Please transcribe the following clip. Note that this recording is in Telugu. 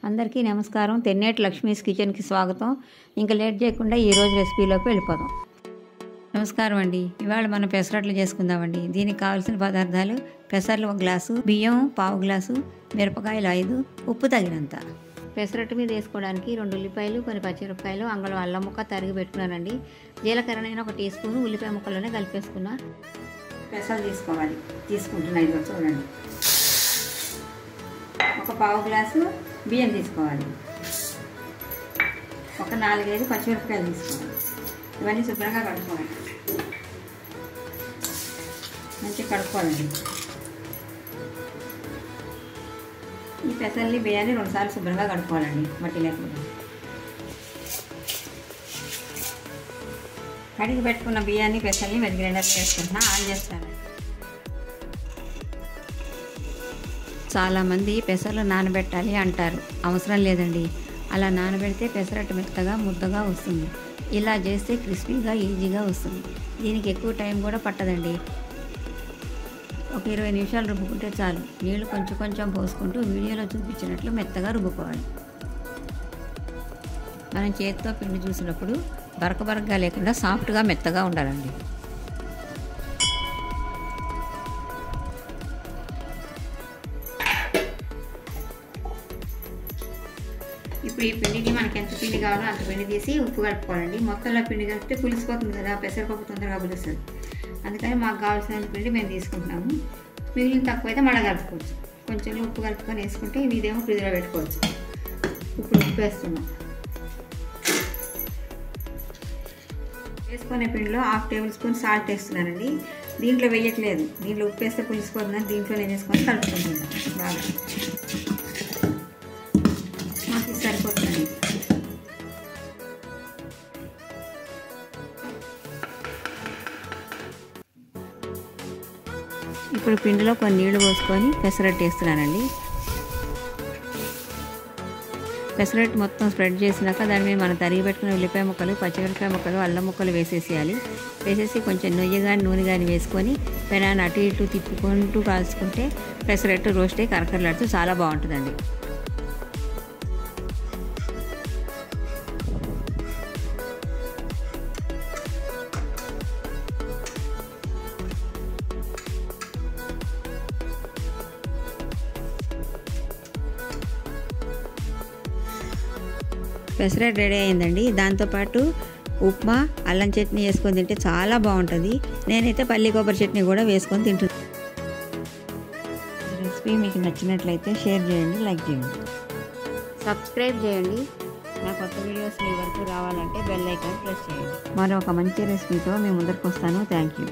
అందరికీ నమస్కారం. తెన్నేటి లక్ష్మీస్ కిచెన్కి స్వాగతం. ఇంకా లేట్ చేయకుండా ఈరోజు రెసిపీలోకి వెళ్ళిపోదాం. నమస్కారం అండి. ఇవాళ మనం పెసరట్లు చేసుకుందామండి. దీనికి కావాల్సిన పదార్థాలు: పెసర్లు 1 గ్లాసు, బియ్యం 1/2 గ్లాసు, మిరపకాయలు 5, ఉప్పు తగినంత. పెసరట్టు మీద వేసుకోవడానికి 2 ఉల్లిపాయలు, కొన్ని పచ్చిమిరపకాయలు, అంగుళం అల్లం ముక్క తరిగి పెట్టుకున్నానండి. జీలకర్రనైనా 1 టీ స్పూను ఉల్లిపాయ ముక్కలోనే కలిపేసుకున్నా. పెసలు తీసుకోవాలి. తీసుకుంటున్నా, ఇదిగో చూడండి. ఒక 1/2 గ్లాసు బియ్యం తీసుకోవాలి. ఒక 4-5 పచ్చిమిరపకాయలు తీసుకోవాలి. ఇవన్నీ శుభ్రంగా కడుక్కోవాలి. మంచిగా కడుక్కోవాలండి. ఈ పెసల్ని బియ్యాన్ని 2 సార్లు శుభ్రంగా కడుక్కోవాలండి, మట్టి లేకుండా. కడిగి పెట్టుకున్న బియ్యాన్ని పెసల్ని గ్రైండర్ చేసుకుంటున్నా. ఆన్ చేస్తాను. చాలామంది పెసర్లు నానబెట్టాలి అంటారు. అవసరం లేదండి. అలా నానబెడితే పెసరట్టు మెత్తగా ముద్దగా వస్తుంది. ఇలా చేస్తే క్రిస్పీగా ఈజీగా వస్తుంది. దీనికి ఎక్కువ టైం కూడా పట్టదండి. ఒక 20 నిమిషాలు రుబ్బుకుంటే చాలు. నీళ్లు కొంచెం కొంచెం పోసుకుంటూ వీడియోలో చూపించినట్లు మెత్తగా రుబ్బుకోవాలి. మనం చేతితో పిండి చూసినప్పుడు బరకబరకగా లేకుండా సాఫ్ట్గా మెత్తగా ఉండాలండి. ఇప్పుడు ఈ పిండిని మనకి ఎంత పిండి కావాలో అంత పిండి తీసి ఉప్పు కలుపుకోవాలండి. మొత్తంలో పిండి కలిపితే పులిసిపోతుంది కదా, పెసరపప్పు తొందరగా పులుస్తుంది. అందుకని మాకు కావాల్సినంత పిండి మేము తీసుకుంటున్నాము. మిగిలిన తక్కువైతే మళ్ళీ కలుపుకోవచ్చు. కొంచెం ఉప్పు కలుపుకొని వేసుకుంటే ఇదేమో ఫ్రిడ్జ్లో పెట్టుకోవచ్చు. ఇప్పుడు ఉప్పు వేస్తున్నాం. వేసుకునే పిండిలో 1/2 టేబుల్ స్పూన్ సాల్ట్ వేస్తున్నానండి. దీంట్లో వేయట్లేదు. దీంట్లో ఉప్పు వేస్తే పులిసిపోతుందని దీంట్లో నేను వేసుకొని కలుపుకుంటున్నాను. బాగా మాకు సరిపోతుంది. ఇప్పుడు పిండిలో కొన్ని నీళ్లు పోసుకొని పెసరట్టు వేస్తున్నానండి. పెసరట్టు మొత్తం స్ప్రెడ్ చేసినాక దాని మీద మనం తరిగి పెట్టుకున్న ఉల్లిపాయ ముక్కలు, పచ్చిమిరపకాయ ముక్కలు, అల్లం ముక్కలు వేసేసేయాలి. వేసేసి కొంచెం నెయ్యి కానీ నూనె కానీ వేసుకొని పెనాన్ని అటు ఇటు తిప్పుకుంటూ కాల్చుకుంటే పెసరట్టు రోస్ట్ అయ్యి కరకరలాడుతూ చాలా బాగుంటుందండి. పెసరట్టు రెడీ అయిందండి. దాంతోపాటు ఉప్మా, అల్లం చట్నీ వేసుకొని తింటే చాలా బాగుంటుంది. నేనైతే పల్లి కొబ్బరి చట్నీ కూడా వేసుకొని తింటున్నాను. రెసిపీ మీకు నచ్చినట్లయితే షేర్ చేయండి, లైక్ చేయండి, సబ్స్క్రైబ్ చేయండి. నా కొత్త వీడియోస్ మీ వరకు రావాలంటే బెల్ ఐకాన్ ప్రెస్ చేయండి. మరొక మంచి రెసిపీతో మీ ముందరికి వస్తాను. Thank you.